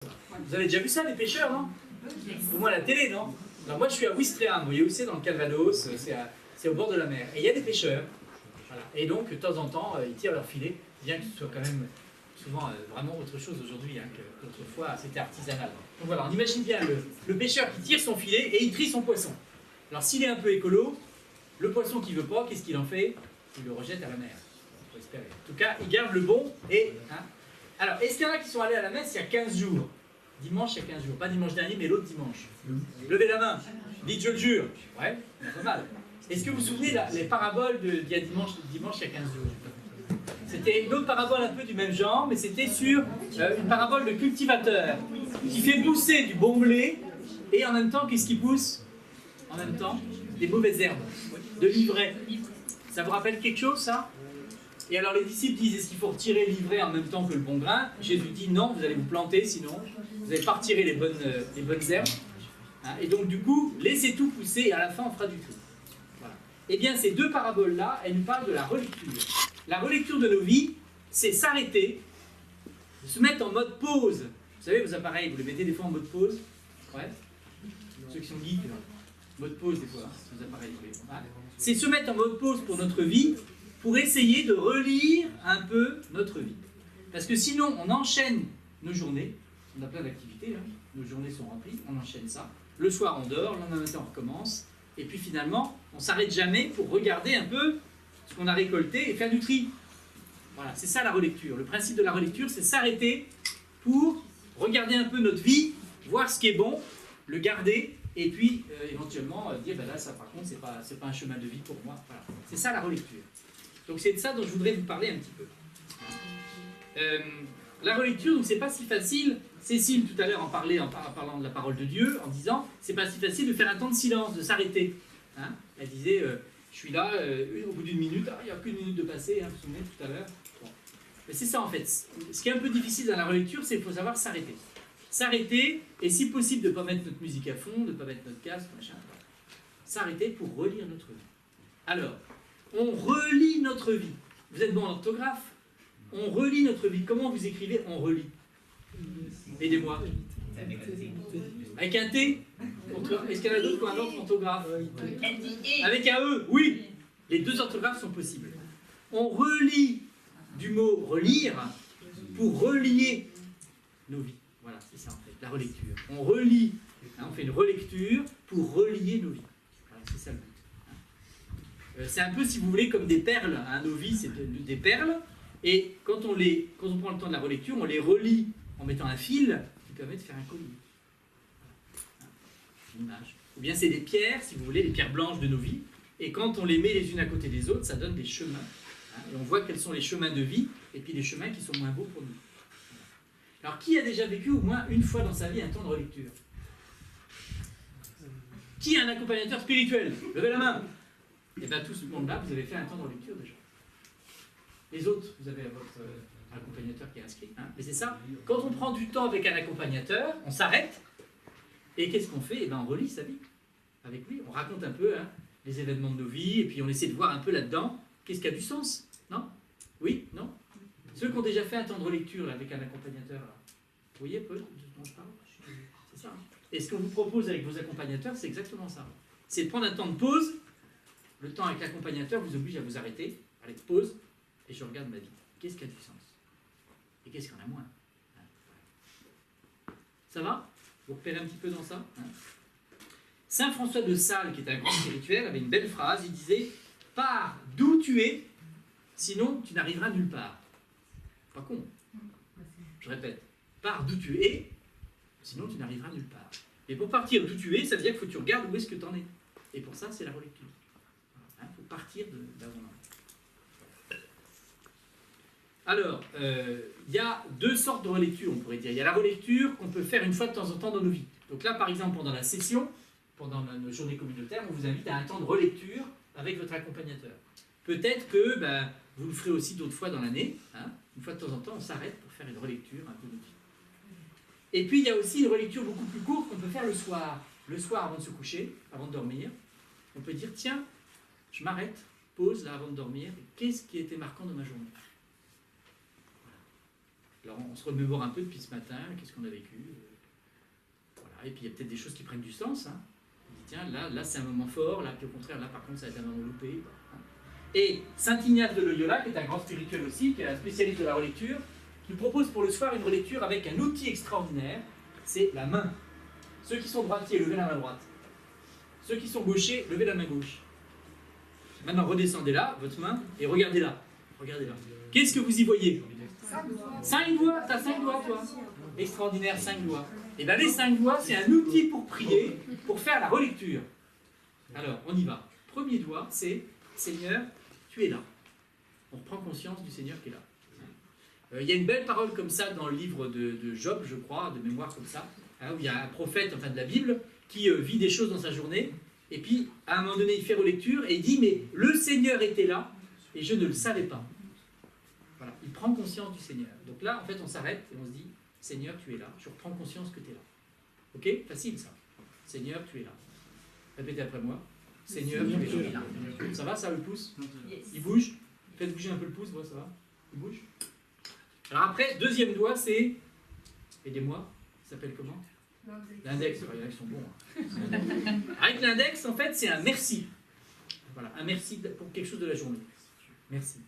Vous avez déjà vu ça, les pêcheurs, non? Au moins à la télé, non? Alors moi, je suis à Ouistreham, vous voyez où c'est, dans le Calvados, c'est au bord de la mer. Et il y a des pêcheurs. Voilà. Et donc, de temps en temps, ils tirent leur filet, bien que ce soit quand même souvent vraiment autre chose aujourd'hui, hein, qu'autrefois, c'était artisanal. Donc voilà, on imagine bien le pêcheur qui tire son filet et il trie son poisson. Alors s'il est un peu écolo, le poisson qui ne veut pas, qu'est-ce qu'il en fait? Il le rejette à la mer. Il faut espérer. En tout cas, il garde le bon et... Hein. Alors, est-ce qu'il y en a qui sont allés à la messe il y a 15 jours? Dimanche, il y a 15 jours. Pas dimanche dernier, mais l'autre dimanche. Levez la main. Dites, je le jure. Ouais, pas mal. Est-ce que vous vous souvenez les paraboles d'il y a dimanche, il y a 15 jours? C'était une autre parabole un peu du même genre, mais c'était sur une parabole de cultivateur qui fait pousser du bon blé et en même temps, qu'est-ce qui pousse? En même temps, des mauvaises herbes, de l'ivraie. Ça vous rappelle quelque chose, ça? Et alors les disciples disent, est-ce qu'il faut retirer l'ivraie en même temps que le bon grain? Jésus dit, non, vous allez vous planter, sinon vous n'allez pas retirer les bonnes herbes. Hein, et donc du coup, laissez tout pousser et à la fin, on fera du tout. Voilà. Eh bien, ces deux paraboles-là, elles nous parlent de la relecture. La relecture de nos vies, c'est s'arrêter, se mettre en mode pause. Vous savez, vos appareils, vous les mettez des fois en mode pause? Ouais. Ceux qui sont geeks, mode pause des fois, hein, vos appareils. Voilà. C'est se mettre en mode pause pour notre vie, pour essayer de relire un peu notre vie. Parce que sinon, on enchaîne nos journées, on a plein d'activités, hein. Nos journées sont remplies, on enchaîne ça. Le soir, on dort, le lendemain matin, on recommence. Et puis finalement, on ne s'arrête jamais pour regarder un peu ce qu'on a récolté et faire du tri. Voilà, c'est ça la relecture. Le principe de la relecture, c'est s'arrêter pour regarder un peu notre vie, voir ce qui est bon, le garder, et puis éventuellement dire, ben là, ça par contre, c'est pas un chemin de vie pour moi. Voilà. C'est ça la relecture. Donc c'est de ça dont je voudrais vous parler un petit peu. La relecture, donc c'est pas si facile. Cécile, tout à l'heure, en parlant de la parole de Dieu, en disant, c'est pas si facile de faire un temps de silence, de s'arrêter. Hein, elle disait, je suis là, au bout d'une minute, il n'y a qu'une minute de passer, hein, vous vous souvenez tout à l'heure. Bon. Mais c'est ça en fait. Ce qui est un peu difficile dans la relecture, c'est qu'il faut savoir s'arrêter. S'arrêter, et si possible, de ne pas mettre notre musique à fond, de ne pas mettre notre casque, machin. Voilà. S'arrêter pour relire notre vie. Alors, on relit notre vie. Vous êtes bon en orthographe? On relit notre vie. Comment vous écrivez on relit? Aidez-moi. Avec un T? Est-ce qu'il y en a d'autres qui ont un autre orthographe? Avec un E? Oui. Les deux orthographes sont possibles. On relit du mot relire pour relier nos vies. Voilà, c'est ça en fait, la relecture. On relit, hein, on fait une relecture pour relier nos vies. Voilà, c'est ça le but. C'est un peu, si vous voulez, comme des perles. Hein, nos vies, c'est des perles. Et quand on prend le temps de la relecture, on les relie en mettant un fil qui permet de faire un collier. Voilà. Une image. Ou bien c'est des pierres, si vous voulez, les pierres blanches de nos vies. Et quand on les met les unes à côté des autres, ça donne des chemins. Hein, et on voit quels sont les chemins de vie et puis les chemins qui sont moins beaux pour nous. Alors, qui a déjà vécu au moins une fois dans sa vie un temps de relecture? Qui a un accompagnateur spirituel? Levez la main. Et bien, tout ce monde-là, vous avez fait un temps de relecture déjà. Les autres, vous avez votre accompagnateur qui est inscrit. Hein, mais c'est ça. Quand on prend du temps avec un accompagnateur, on s'arrête. Et qu'est-ce qu'on fait? Eh bien, on relit sa vie avec lui. On raconte un peu hein, les événements de nos vies. Et puis, on essaie de voir un peu là-dedans qu'est-ce qui a du sens. Non? Oui? Non? Ceux qui ont déjà fait un temps de relecture là, avec un accompagnateur, là. Vous voyez peu dont je parle? C'est ça. Hein. Et ce qu'on vous propose avec vos accompagnateurs, c'est exactement ça. C'est de prendre un temps de pause. Le temps avec l'accompagnateur vous oblige à vous arrêter. Allez, pause. Et je regarde ma vie. Qu'est-ce qui a du sens? Et qu'est-ce qu'il y en a moins? Ça va? Vous repérez un petit peu dans ça? Hein? Saint François de Sales, qui est un grand spirituel, avait une belle phrase. Il disait « Pars d'où tu es, sinon tu n'arriveras nulle part. » Pas con. Je répète. Pars d'où tu es, sinon tu n'arriveras nulle part. Et pour partir d'où tu es, ça veut dire qu'il faut que tu regardes où est-ce que tu en es. Et pour ça, c'est la relecture. Il faut partir de là où on en est. Alors, il y a deux sortes de relecture, on pourrait dire. Il y a la relecture qu'on peut faire une fois de temps en temps dans nos vies. Donc là, par exemple, pendant la session, pendant nos journées communautaires, on vous invite à un temps de relecture avec votre accompagnateur. Peut-être que vous le ferez aussi d'autres fois dans l'année. Hein. Une fois de temps en temps, on s'arrête pour faire une relecture un peu de notre vie. Et puis, il y a aussi une relecture beaucoup plus courte qu'on peut faire le soir. Le soir, avant de se coucher, avant de dormir, on peut dire, tiens, je m'arrête, pause là avant de dormir, qu'est-ce qui a été marquant dans ma journée? Alors on se remémore un peu depuis ce matin, qu'est-ce qu'on a vécu. Voilà. Et puis il y a peut-être des choses qui prennent du sens. Hein. On dit tiens, là c'est un moment fort, là puis au contraire, là par contre ça va être un moment loupé. Hein. Et Saint Ignace de Loyola, qui est un grand spirituel aussi, qui est un spécialiste de la relecture, nous propose pour le soir une relecture avec un outil extraordinaire, c'est la main. Ceux qui sont droitiers, levez la main droite. Ceux qui sont gauchers, levez la main gauche. Maintenant, redescendez là, votre main, et regardez là. Regardez là. Qu'est-ce que vous y voyez? 5 doigts. T'as 5 doigts, toi? Extraordinaire, 5 doigts. Et bien, les 5 doigts, c'est un outil pour prier, pour faire la relecture. Alors, on y va. Premier doigt, c'est Seigneur, tu es là. On reprend conscience du Seigneur qui est là. Il y a une belle parole comme ça dans le livre de Job, je crois, de mémoire comme ça, hein, où il y a un prophète, enfin de la Bible, qui vit des choses dans sa journée, et puis à un moment donné il fait relecture et il dit mais le Seigneur était là et je ne le savais pas. Voilà, il prend conscience du Seigneur. Donc là en fait on s'arrête et on se dit Seigneur tu es là, je reprends conscience que tu es là. Ok? Facile ça. Seigneur tu es là. Répétez après moi. Seigneur tu es là. Ça va ça le pouce? Il bouge? Faites bouger un peu le pouce, ça va? Il bouge? Alors après, deuxième doigt c'est, aidez-moi, ça s'appelle comment? L'index, il y en a qui sont bons. Hein. Avec l'index, en fait, c'est un merci. Voilà, un merci pour quelque chose de la journée. Merci.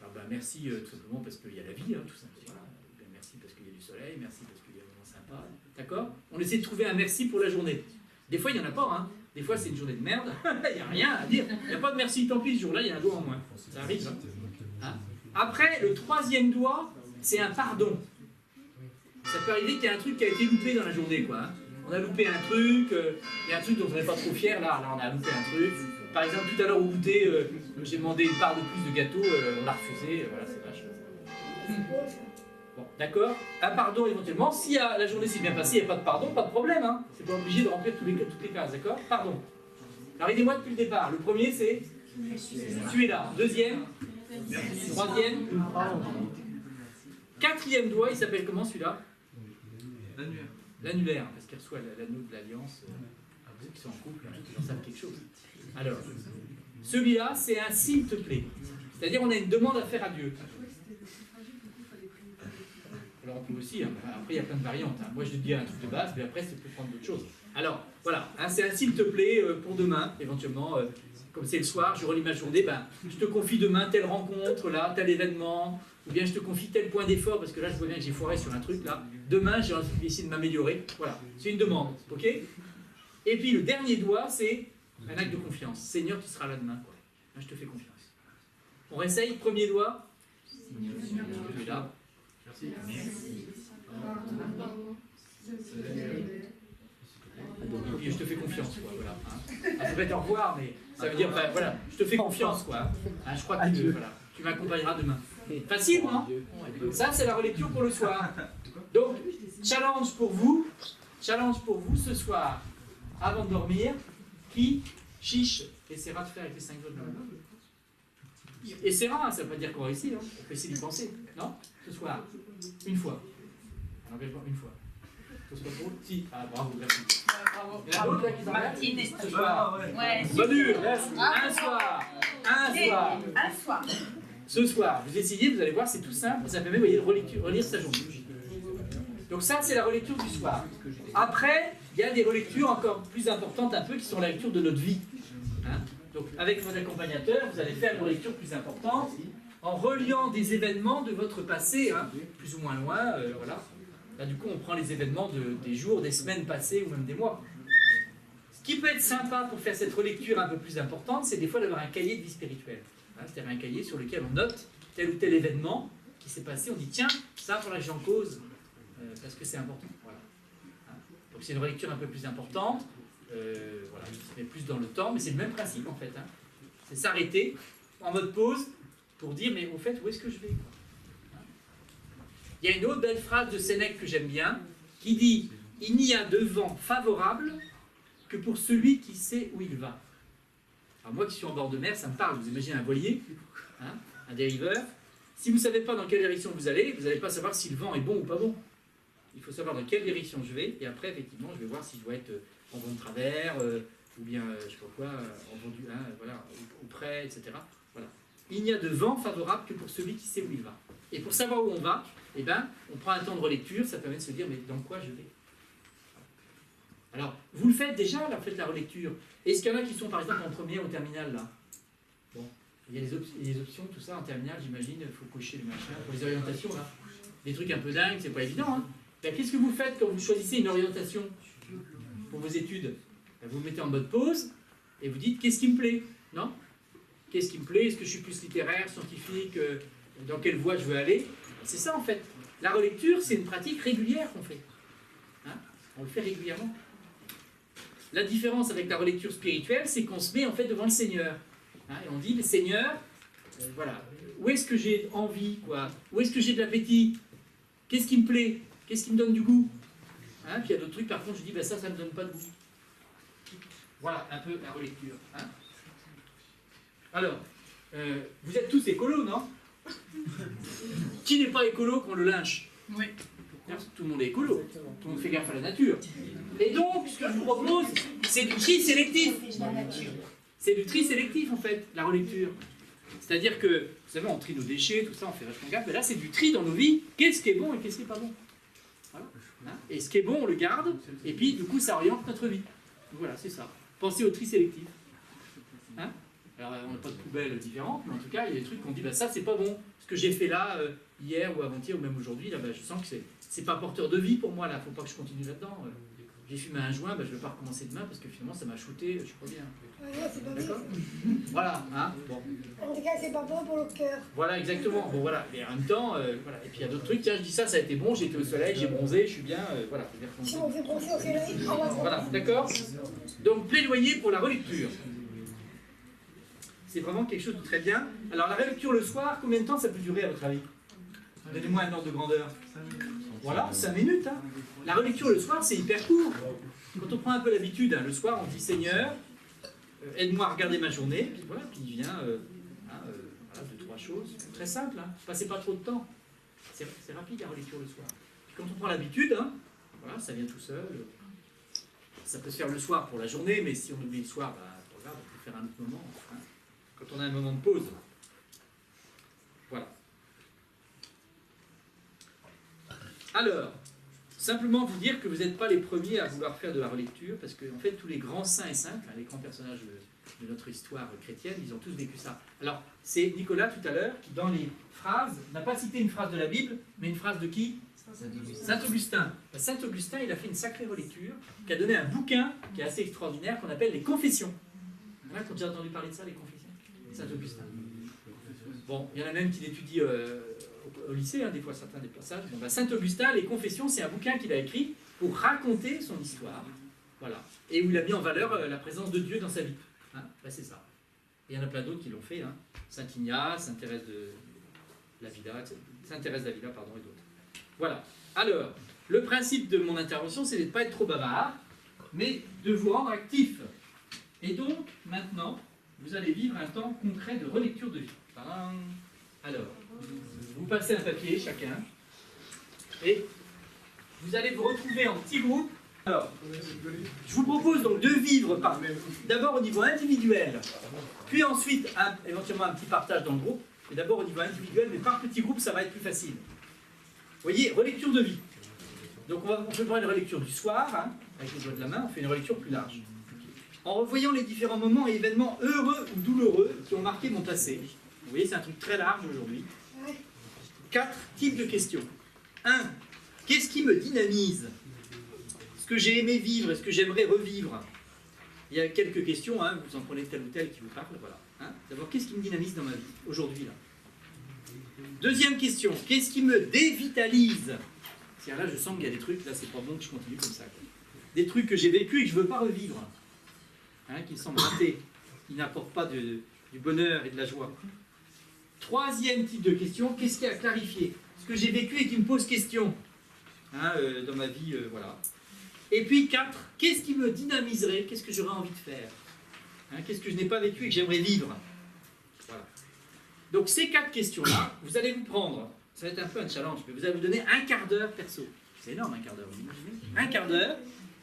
Alors, ben, merci tout simplement parce qu'il y a la vie, hein, tout simplement. Ben, merci parce qu'il y a du soleil, merci parce qu'il y a un moment sympa. D'accord? On essaie de trouver un merci pour la journée. Des fois, il n'y en a pas. Hein. Des fois, c'est une journée de merde. Il n'y a rien à dire. Il n'y a pas de merci, tant pis, ce jour-là, il y a un doigt en moins. Ça arrive. Hein. Hein? Après, le troisième doigt, c'est un pardon. Ça peut arriver qu'il y ait un truc qui a été loupé dans la journée, quoi. Hein. On a loupé un truc, il y a un truc dont on n'est pas trop fier, là on a loupé un truc. Par exemple, tout à l'heure au goûter, j'ai demandé une part de plus de gâteau, on l'a refusé, voilà, c'est vache. Bon, d'accord. Un pardon éventuellement. Si la journée s'est bien passée, il n'y a pas de pardon, pas de problème, hein. C'est pas obligé de remplir toutes les cases, d'accord? Pardon. Alors aidez-moi depuis le départ. Le premier, c'est tu es là. Deuxième, troisième, quatrième doigt, il s'appelle comment celui-là? L'annulaire, parce qu'il reçoit l'anneau de l'alliance. Ceux qui sont en couple, ils en savent quelque chose. Alors, celui-là, c'est un s'il te plaît. C'est-à-dire, on a une demande à faire à Dieu. Alors, on peut aussi, hein, après, il y a plein de variantes. Hein. Moi, je te dis un truc de base, mais après, ça peut prendre d'autres choses. Alors, voilà, hein, c'est un s'il te plaît pour demain, éventuellement. Comme c'est le soir, je relis ma journée, ben, je te confie demain telle rencontre, là, tel événement. Ou bien je te confie tel point d'effort, parce que là je vois bien que j'ai foiré sur un truc là. Demain, j'ai envie d'essayer de m'améliorer. Voilà, c'est une demande, ok? Et puis le dernier doigt, c'est un acte de confiance. Seigneur, tu seras là demain, quoi. Là, je te fais confiance. On réessaye, premier doigt. Tu es là. Merci. Et puis je te fais confiance, quoi. Voilà. Hein. Ça peut être au revoir, mais ça veut dire, ben, voilà, je te fais confiance, quoi. Hein, je crois que voilà, tu m'accompagneras demain. Facile, non? Ça, c'est la relecture pour le soir. Donc, challenge pour vous ce soir, avant de dormir, qui, chiche, essaiera de faire avec les 5 doigts de la main. Essaiera, ça ne veut pas dire qu'on réussit, hein. On peut essayer d'y penser, non? Ce soir, une fois. Alors, une fois. Ce soit drôle? Si. Ah, bravo, merci. Il y en a d'autres là qui s'arrêtent? Ce soir. Ouais. Bonne un soir. Un soir. Ce soir, vous essayez, vous allez voir, c'est tout simple, ça permet, vous voyez, de relire sa journée. Donc ça, c'est la relecture du soir. Après, il y a des relectures encore plus importantes un peu, qui sont la lecture de notre vie. Hein? Donc avec votre accompagnateur, vous allez faire une relecture plus importante, en reliant des événements de votre passé, hein, plus ou moins loin, voilà. Là, du coup, on prend les événements des jours, des semaines passées, ou même des mois. Ce qui peut être sympa pour faire cette relecture un peu plus importante, c'est des fois d'avoir un cahier de vie spirituelle. C'est-à-dire un cahier sur lequel on note tel ou tel événement qui s'est passé, on dit tiens, ça pour la j'en cause, parce que c'est important. Voilà. Hein. Donc c'est une relecture un peu plus importante, voilà, qui se met plus dans le temps, mais c'est le même principe en fait. Hein. C'est s'arrêter en mode pause pour dire mais au fait où est-ce que je vais, quoi. Hein. Il y a une autre belle phrase de Sénèque que j'aime bien, qui dit il n'y a de vent favorable que pour celui qui sait où il va. Alors moi qui suis en bord de mer, ça me parle. Vous imaginez un voilier, hein, un dériveur. Si vous ne savez pas dans quelle direction vous n'allez pas savoir si le vent est bon ou pas bon. Il faut savoir dans quelle direction je vais, et après, effectivement, je vais voir si je dois être en vent de travers, ou bien, je ne sais pas quoi, en vent du, hein, voilà, ou près, etc. Voilà. Il n'y a de vent favorable que pour celui qui sait où il va. Et pour savoir où on va, eh ben, on prend un temps de relecture, ça permet de se dire, mais dans quoi je vais? Alors, vous le faites déjà, là, vous faites la relecture. Est-ce qu'il y en a qui sont, par exemple, en première ou terminale, là? Bon, il y a les options, tout ça, en terminale, j'imagine, il faut cocher le machin, pour les orientations, là. Des trucs un peu dingues, c'est pas évident, hein. Ben, qu'est-ce que vous faites quand vous choisissez une orientation pour vos études? Ben, vous mettez en mode pause, et vous dites, qu'est-ce qui me plaît? Non? Qu'est-ce qui me plaît? Est-ce que je suis plus littéraire, scientifique? Dans quelle voie je veux aller? C'est ça, en fait. La relecture, c'est une pratique régulière qu'on fait. Hein? On le fait régulièrement. La différence avec la relecture spirituelle, c'est qu'on se met en fait devant le Seigneur. Hein, et on dit, le Seigneur, voilà, où est-ce que j'ai envie, quoi? Où est-ce que j'ai de l'appétit? Qu'est-ce qui me plaît? Qu'est-ce qui me donne du goût? Hein, puis il y a d'autres trucs, par contre, je dis, ben ça ne me donne pas de goût. Voilà un peu la relecture. Hein. Alors, vous êtes tous écolos, non? Qui n'est pas écolo qu'on le lynche? Oui. Tout le monde est écolo, tout le monde fait gaffe à la nature. Et donc, ce que je vous propose, c'est du tri sélectif. C'est du tri sélectif, en fait, la relecture. C'est-à-dire que, vous savez, on trie nos déchets, tout ça, on fait vachement gaffe, mais là, c'est du tri dans nos vies. Qu'est-ce qui est bon et qu'est-ce qui n'est pas bon? Voilà. Hein? Et ce qui est bon, on le garde, et puis, du coup, ça oriente notre vie. Donc, voilà, c'est ça. Pensez au tri sélectif. Hein? Alors, on n'a pas de poubelles différentes, mais en tout cas, il y a des trucs qu'on dit, bah, ça, c'est pas bon. Ce que j'ai fait là, hier ou avant-hier, ou même aujourd'hui, là, bah, je sens que c'est pas porteur de vie pour moi, là. Faut pas que je continue là-dedans. J'ai fumé un joint, bah, je ne vais pas recommencer demain parce que finalement, ça m'a shooté, je suis pas bien. Ouais, c'est pas D'accord. Voilà, hein, bon. En tout cas, c'est pas bon pour le cœur. Voilà, exactement. Bon, voilà. Mais en même temps, voilà. Et puis il y a d'autres trucs. Tiens, je dis ça a été bon, j'ai été au soleil, j'ai bronzé, je suis bien. Voilà. Si on fait bronzer au soleil, on va se voilà, d'accord. Donc, plaidoyer pour la relecture. C'est vraiment quelque chose de très bien. Alors, la relecture le soir, combien de temps ça peut durer à votre avis? Donnez-moi un ordre de grandeur. Voilà, 5 minutes. Hein. La relecture le soir, c'est hyper court. Quand on prend un peu l'habitude, hein, le soir, on dit Seigneur, aide-moi à regarder ma journée. Puis voilà, puis il vient voilà, 2-3 choses. Très simple. Hein. Passez pas trop de temps. C'est rapide la relecture le soir. Puis quand on prend l'habitude, hein, voilà, ça vient tout seul. Ça peut se faire le soir pour la journée, mais si on oublie le soir, bah, regarde, on peut faire un autre moment. Hein, quand on a un moment de pause. Voilà. Alors, simplement vous dire que vous n'êtes pas les premiers à vouloir faire de la relecture, parce que en fait, tous les grands saints et saintes, les grands personnages de notre histoire chrétienne, ils ont tous vécu ça. Alors, c'est Nicolas tout à l'heure qui, dans les phrases, n'a pas cité une phrase de la Bible, mais une phrase de qui? Saint-Augustin. Saint-Augustin, il a fait une sacrée relecture, qui a donné un bouquin qui est assez extraordinaire, qu'on appelle les Confessions. Il y en a qui ont déjà entendu parler de ça, les Confessions? Saint-Augustin. Bon, il y en a même qui l'étudient au lycée, hein, des fois certains des passages. Bon, ben, Saint-Augustin, les Confessions, c'est un bouquin qu'il a écrit pour raconter son histoire. Voilà. Et où il a mis en valeur la présence de Dieu dans sa vie. Hein, ben, c'est ça. Et il y en a plein d'autres qui l'ont fait. Hein. Saint-Ignace, Sainte-Thérèse d'Avila, pardon, et d'autres. Voilà. Alors, le principe de mon intervention, c'est de ne pas être trop bavard, mais de vous rendre actif. Et donc, maintenant, vous allez vivre un temps concret de relecture de vie. Alors, vous passez un papier chacun, et vous allez vous retrouver en petits groupes. Alors, je vous propose donc de vivre d'abord au niveau individuel, puis ensuite éventuellement un petit partage dans le groupe, mais d'abord au niveau individuel, mais par petits groupes, ça va être plus facile. Vous voyez, relecture de vie. Donc on peut prendre une relecture du soir, hein, avec les doigts de la main, on fait une relecture plus large. En revoyant les différents moments et événements heureux ou douloureux qui ont marqué mon passé. Vous voyez, c'est un truc très large aujourd'hui. 4 types de questions. 1. Qu'est-ce qui me dynamise? Ce que j'ai aimé vivre, est-ce que j'aimerais revivre? Il y a quelques questions, hein, vous en prenez telle ou telle qui vous parle. Voilà. Hein. D'abord, qu'est-ce qui me dynamise dans ma vie, aujourd'hui là? Deuxième question, qu'est-ce qui me dévitalise? Là, je sens qu'il y a des trucs, là, c'est pas bon que je continue comme ça. Quoi. Des trucs que j'ai vécu et que je ne veux pas revivre. Hein, qui me semblent ratés, qui n'apportent pas du bonheur et de la joie. Troisième type de question, qu'est-ce qui a clarifié? Ce que j'ai vécu et qui me pose question hein, dans ma vie, voilà. Et puis 4, qu'est-ce qui me dynamiserait? Qu'est-ce que j'aurais envie de faire hein, qu'est-ce que je n'ai pas vécu et que j'aimerais vivre? Voilà. Donc ces 4 questions-là, vous allez vous prendre, ça va être un peu un challenge, mais vous allez vous donner un quart d'heure perso. C'est énorme un quart d'heure, vous imaginez? Un quart d'heure.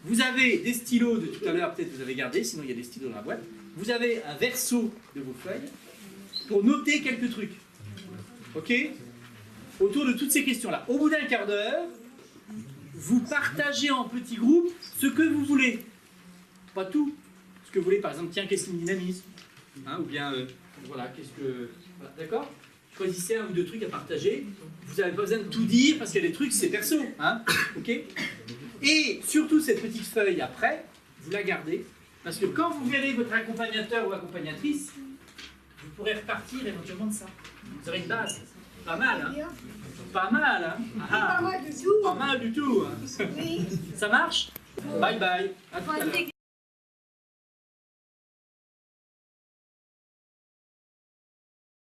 Vous avez des stylos de tout à l'heure, peut-être vous avez gardé, sinon il y a des stylos dans la boîte. Vous avez un verso de vos feuilles pour noter quelques trucs. Ok? autour de toutes ces questions-là. Au bout d'un quart d'heure, vous partagez en petits groupes ce que vous voulez. Pas tout. Ce que vous voulez, par exemple, tiens, qu'est-ce qui me dynamise, hein, ou bien, voilà, qu'est-ce que... Voilà, d'accord? Choisissez un ou deux trucs à partager. Vous n'avez pas besoin de tout dire, parce qu'il y a des trucs, c'est perso. Hein, ok? Et surtout, cette petite feuille, après, vous la gardez, parce que quand vous verrez votre accompagnateur ou accompagnatrice, vous pourrez repartir éventuellement de ça. Vous aurez une base. Pas mal, hein? Pas mal, hein? Pas mal du tout. Pas mal du tout. Hein? Oui. Ça marche? Bye bye. À tout à l'heure.